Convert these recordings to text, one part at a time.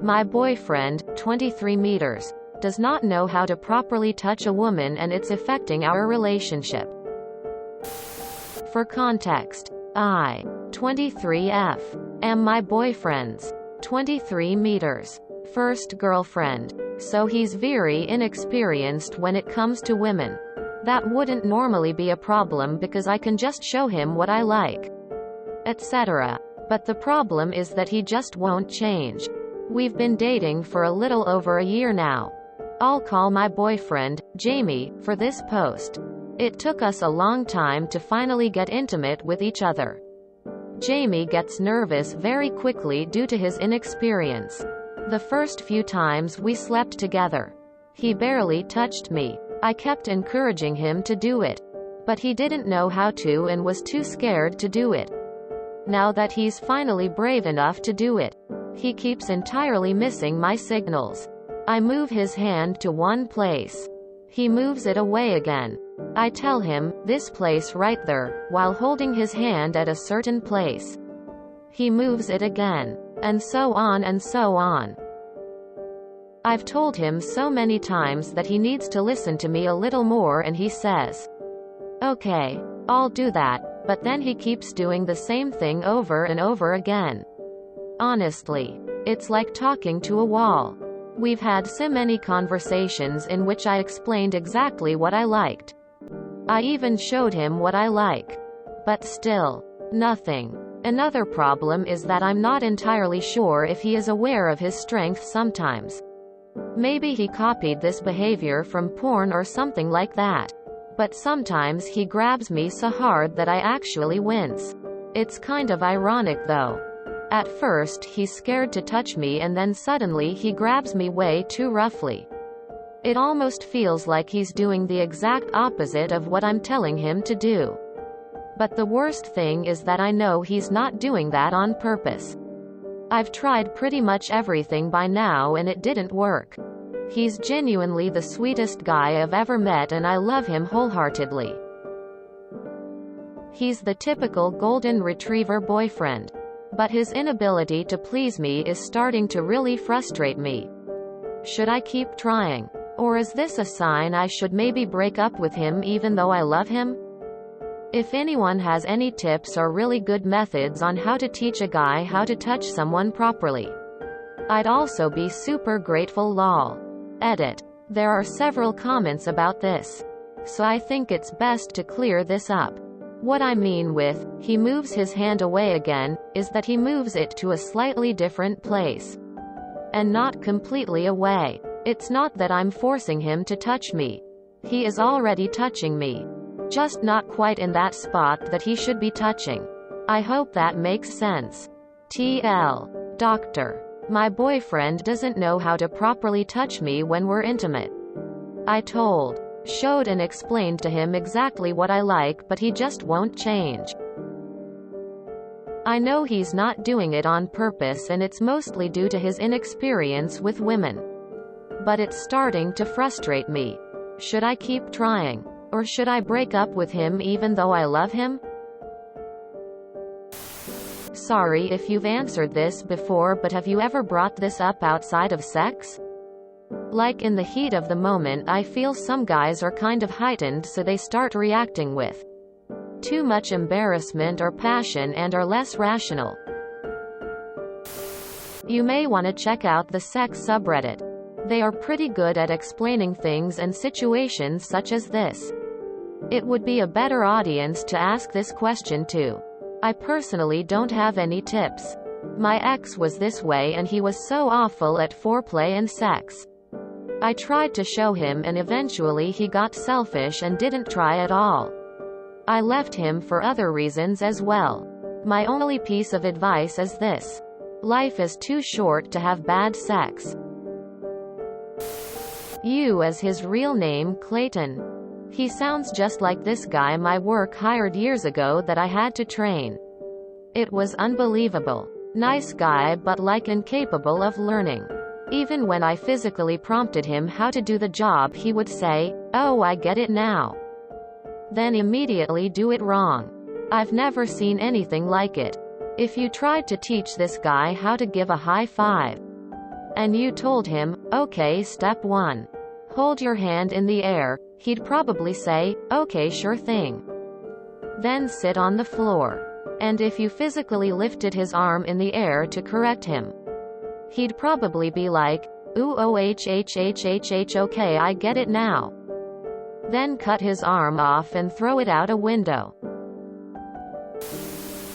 My boyfriend, 23 meters, does not know how to properly touch a woman and it's affecting our relationship. For context, I, 23F, am my boyfriend's, 23 meters, first girlfriend, so he's very inexperienced when it comes to women. That wouldn't normally be a problem because I can just show him what I like, etc. But the problem is that he just won't change. We've been dating for a little over a year now. I'll call my boyfriend, Jamie, for this post. It took us a long time to finally get intimate with each other. Jamie gets nervous very quickly due to his inexperience. The first few times we slept together, he barely touched me. I kept encouraging him to do it, but he didn't know how to and was too scared to do it. Now that he's finally brave enough to do it, he keeps entirely missing my signals. I move his hand to one place. He moves it away again. I tell him, this place right there, while holding his hand at a certain place. He moves it again. And so on and so on. I've told him so many times that he needs to listen to me a little more and he says, okay, I'll do that, but then he keeps doing the same thing over and over again. Honestly, it's like talking to a wall. We've had so many conversations in which I explained exactly what I liked. I even showed him what I like. But still, nothing. Another problem is that I'm not entirely sure if he is aware of his strengths sometimes. Maybe he copied this behavior from porn or something like that. But sometimes he grabs me so hard that I actually wince. It's kind of ironic though. At first he's scared to touch me and then suddenly he grabs me way too roughly. It almost feels like he's doing the exact opposite of what I'm telling him to do. But the worst thing is that I know he's not doing that on purpose. I've tried pretty much everything by now and it didn't work. He's genuinely the sweetest guy I've ever met and I love him wholeheartedly. He's the typical golden retriever boyfriend. But his inability to please me is starting to really frustrate me. Should I keep trying? Or is this a sign I should maybe break up with him even though I love him? If anyone has any tips or really good methods on how to teach a guy how to touch someone properly, I'd also be super grateful. Lol. Edit. There are several comments about this, so I think it's best to clear this up. What I mean with, he moves his hand away again, is that he moves it to a slightly different place. And not completely away. It's not that I'm forcing him to touch me. He is already touching me. Just not quite in that spot that he should be touching. I hope that makes sense. TL. Doctor. My boyfriend doesn't know how to properly touch me when we're intimate. I told, showed and explained to him exactly what I like, but he just won't change. I know he's not doing it on purpose and it's mostly due to his inexperience with women. But it's starting to frustrate me. Should I keep trying? Or should I break up with him even though I love him? Sorry if you've answered this before, but have you ever brought this up outside of sex? Like in the heat of the moment I feel some guys are kind of heightened, so they start reacting with too much embarrassment or passion and are less rational. You may want to check out the sex subreddit. They are pretty good at explaining things and situations such as this. It would be a better audience to ask this question to. I personally don't have any tips. My ex was this way and he was so awful at foreplay and sex. I tried to show him and eventually he got selfish and didn't try at all. I left him for other reasons as well. My only piece of advice is this: life is too short to have bad sex. You as his real name, Clayton. He sounds just like this guy my work hired years ago that I had to train. It was unbelievable. Nice guy but like incapable of learning. Even when I physically prompted him how to do the job he would say, "Oh, I get it now." Then immediately do it wrong. I've never seen anything like it. If you tried to teach this guy how to give a high five, and you told him, okay, step 1. Hold your hand in the air, he'd probably say, okay, sure thing. Then sit on the floor. And if you physically lifted his arm in the air to correct him, he'd probably be like, ooh, oh, okay, I get it now. Then cut his arm off and throw it out a window.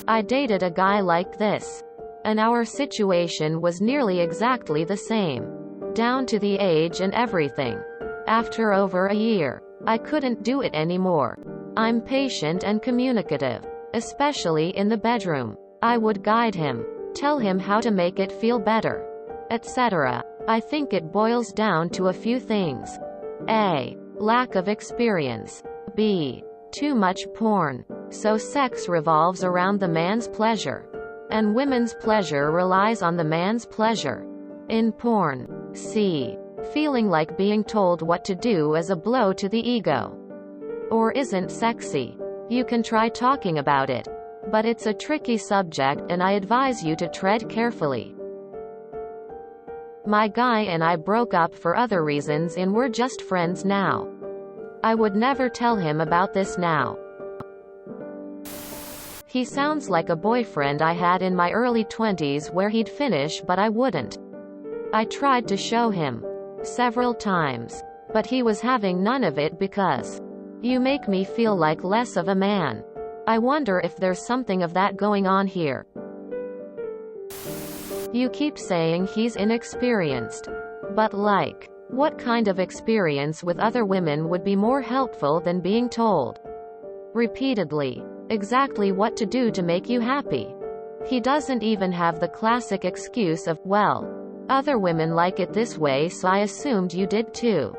I dated a guy like this. And our situation was nearly exactly the same. Down to the age and everything. After over a year, I couldn't do it anymore. I'm patient and communicative. Especially in the bedroom. I would guide him. Tell him how to make it feel better. Etc. I think it boils down to a few things. A. Lack of experience. B. Too much porn. So sex revolves around the man's pleasure. And women's pleasure relies on the man's pleasure. In porn. C. Feeling like being told what to do is a blow to the ego. Or isn't sexy. You can try talking about it. But it's a tricky subject and I advise you to tread carefully. My guy and I broke up for other reasons and we're just friends now. I would never tell him about this now. He sounds like a boyfriend I had in my early 20s where he'd finish but I wouldn't. I tried to show him. Several times. But he was having none of it because you make me feel like less of a man. I wonder if there's something of that going on here. You keep saying he's inexperienced. But like, what kind of experience with other women would be more helpful than being told repeatedly exactly what to do to make you happy? He doesn't even have the classic excuse of, well, other women like it this way so I assumed you did too.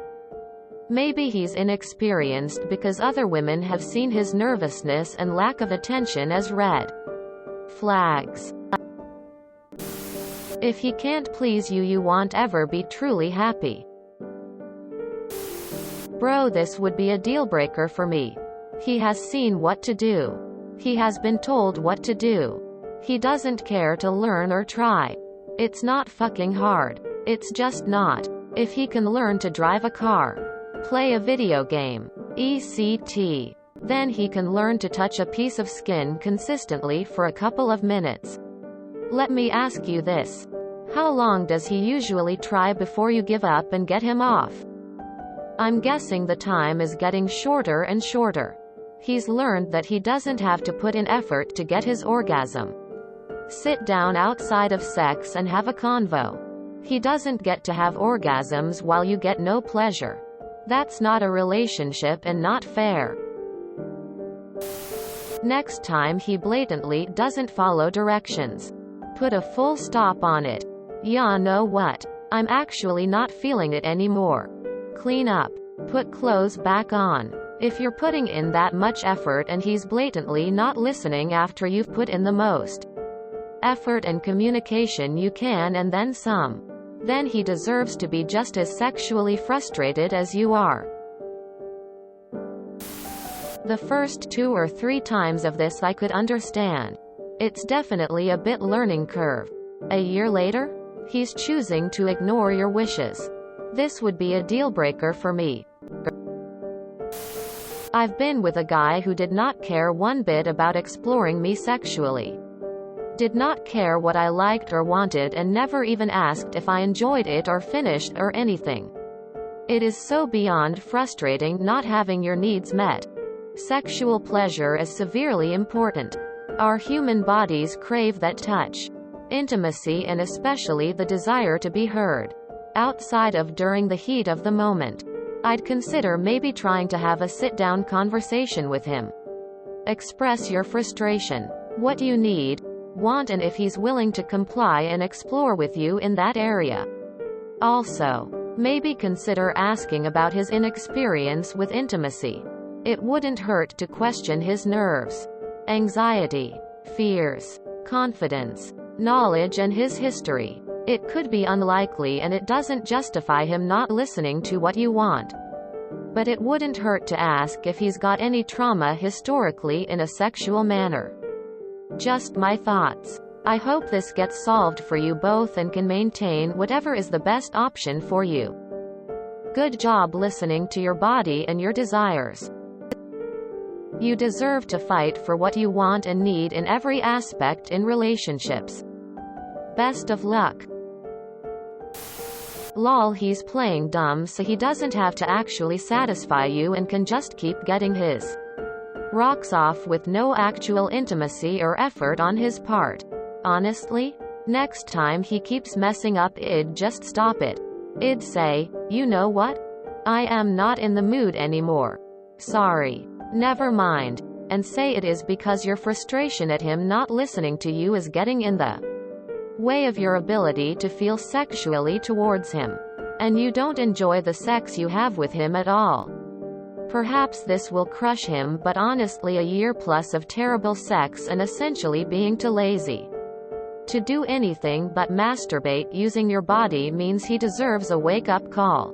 Maybe he's inexperienced because other women have seen his nervousness and lack of attention as red flags. If he can't please you, you won't ever be truly happy. Bro, this would be a deal breaker for me. He has seen what to do. He has been told what to do. He doesn't care to learn or try. It's not fucking hard. It's just not. If he can learn to drive a car, play a video game, etc., then he can learn to touch a piece of skin consistently for a couple of minutes. Let me ask you this. How long does he usually try before you give up and get him off? I'm guessing the time is getting shorter and shorter. He's learned that he doesn't have to put in effort to get his orgasm. Sit down outside of sex and have a convo. He doesn't get to have orgasms while you get no pleasure. That's not a relationship and not fair. Next time he blatantly doesn't follow directions, put a full stop on it. Yeah, know what? I'm actually not feeling it anymore. Clean up. Put clothes back on. If you're putting in that much effort and he's blatantly not listening after you've put in the most effort and communication you can and then some, then he deserves to be just as sexually frustrated as you are. The first 2 or 3 times of this I could understand. It's definitely a bit learning curve. A year later? He's choosing to ignore your wishes. This would be a deal breaker for me. I've been with a guy who did not care one bit about exploring me sexually. Did not care what I liked or wanted and never even asked if I enjoyed it or finished or anything. It is so beyond frustrating not having your needs met. Sexual pleasure is severely important. Our human bodies crave that touch, intimacy, and especially the desire to be heard outside of during the heat of the moment. I'd consider maybe trying to have a sit-down conversation with him. Express your frustration, what you need, want, and if he's willing to comply and explore with you in that area. Also, maybe consider asking about his inexperience with intimacy. It wouldn't hurt to question his nerves, anxiety, fears, confidence, knowledge, and his history. It could be unlikely and it doesn't justify him not listening to what you want. But it wouldn't hurt to ask if he's got any trauma historically in a sexual manner. Just my thoughts. I hope this gets solved for you both and can maintain whatever is the best option for you. Good job listening to your body and your desires. You deserve to fight for what you want and need in every aspect in relationships. Best of luck. Lol, he's playing dumb so he doesn't have to actually satisfy you and can just keep getting his rocks off with no actual intimacy or effort on his part. Honestly? Next time he keeps messing up, I'd just stop it. I'd say, you know what? I am not in the mood anymore. Sorry. Never mind. And say it is because your frustration at him not listening to you is getting in the way of your ability to feel sexually towards him. And you don't enjoy the sex you have with him at all. Perhaps this will crush him, but honestly, a year plus of terrible sex and essentially being too lazy to do anything but masturbate using your body means he deserves a wake-up call.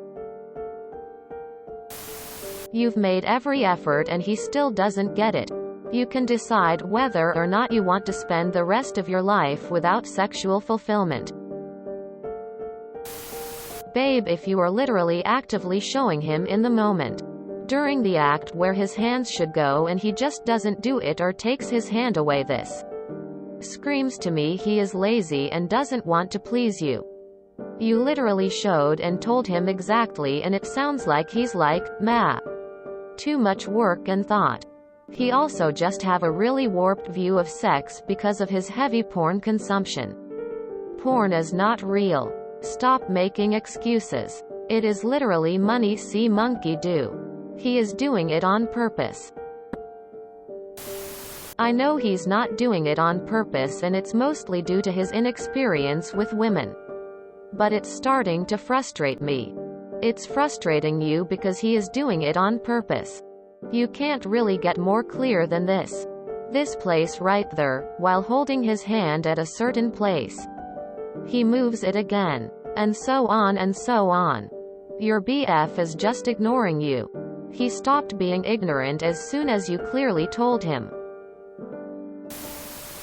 You've made every effort and he still doesn't get it. You can decide whether or not you want to spend the rest of your life without sexual fulfillment. Babe, if you are literally actively showing him in the moment, during the act where his hands should go and he just doesn't do it or takes his hand away, this screams to me he is lazy and doesn't want to please you. You literally showed and told him exactly, and it sounds like he's like, meh. Too much work and thought. He also just have a really warped view of sex because of his heavy porn consumption. Porn is not real. Stop making excuses. It is literally money see monkey do. He is doing it on purpose. I know he's not doing it on purpose and it's mostly due to his inexperience with women. But it's starting to frustrate me. It's frustrating you because he is doing it on purpose. You can't really get more clear than this. This place right there, while holding his hand at a certain place. He moves it again. And so on and so on. Your BF is just ignoring you. He stopped being ignorant as soon as you clearly told him.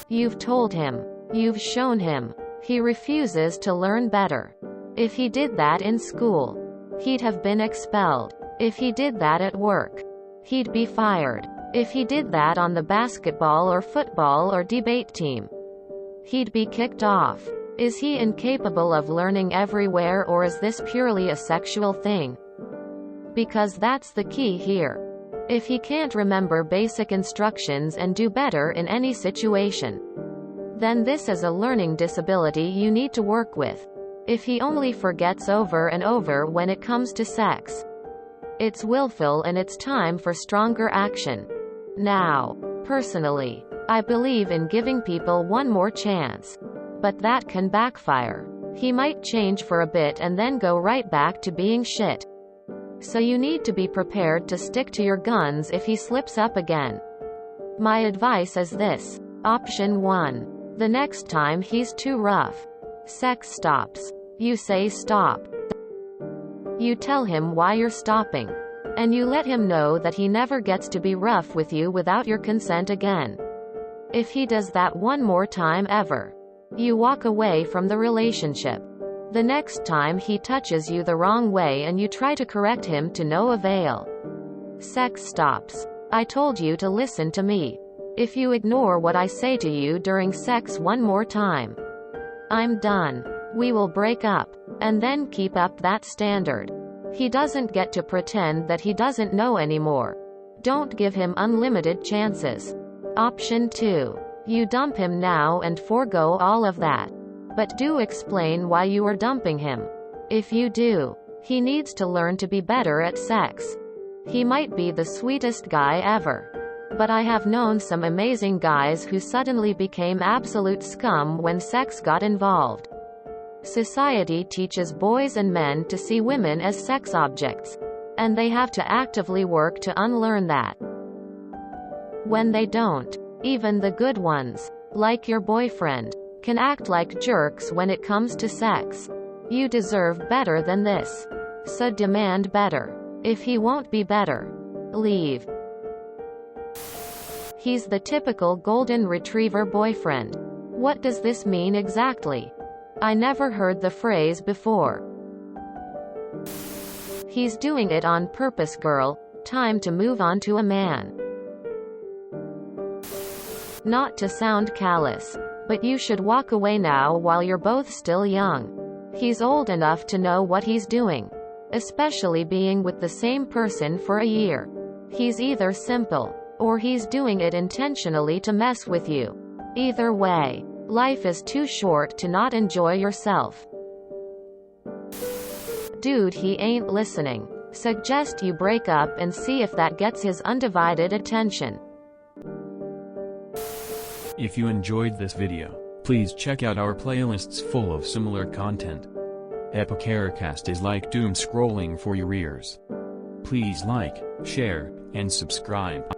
You've told him. You've shown him. He refuses to learn better. If he did that in school, he'd have been expelled. If he did that at work, he'd be fired. If he did that on the basketball or football or debate team, he'd be kicked off. Is he incapable of learning everywhere, or is this purely a sexual thing? Because that's the key here. If he can't remember basic instructions and do better in any situation, then this is a learning disability you need to work with. If he only forgets over and over when it comes to sex, it's willful and it's time for stronger action. Now, personally, I believe in giving people one more chance. But that can backfire. He might change for a bit and then go right back to being shit. So you need to be prepared to stick to your guns if he slips up again. My advice is this. Option 1. The next time he's too rough, sex stops. You say stop. You tell him why you're stopping. And you let him know that he never gets to be rough with you without your consent again. If he does that one more time ever, you walk away from the relationship. The next time he touches you the wrong way and you try to correct him, to no avail. Sex stops. I told you to listen to me. If you ignore what I say to you during sex one more time, I'm done. We will break up. And then keep up that standard. He doesn't get to pretend that he doesn't know anymore. Don't give him unlimited chances. Option 2. You dump him now and forego all of that. But do explain why you are dumping him. If you do, he needs to learn to be better at sex. He might be the sweetest guy ever. But I have known some amazing guys who suddenly became absolute scum when sex got involved. Society teaches boys and men to see women as sex objects. And they have to actively work to unlearn that. When they don't, even the good ones, like your boyfriend, can act like jerks when it comes to sex. You deserve better than this. So demand better. If he won't be better, leave. He's the typical golden retriever boyfriend. What does this mean exactly? I never heard the phrase before. He's doing it on purpose, girl. Time to move on to a man. Not to sound callous, but you should walk away now while you're both still young. He's old enough to know what he's doing, especially being with the same person for a year. He's either simple, or he's doing it intentionally to mess with you. Either way, life is too short to not enjoy yourself. Dude, he ain't listening. Suggest you break up and see if that gets his undivided attention. If you enjoyed this video, please check out our playlists full of similar content. Epicaricast is like doom scrolling for your ears. Please like, share, and subscribe.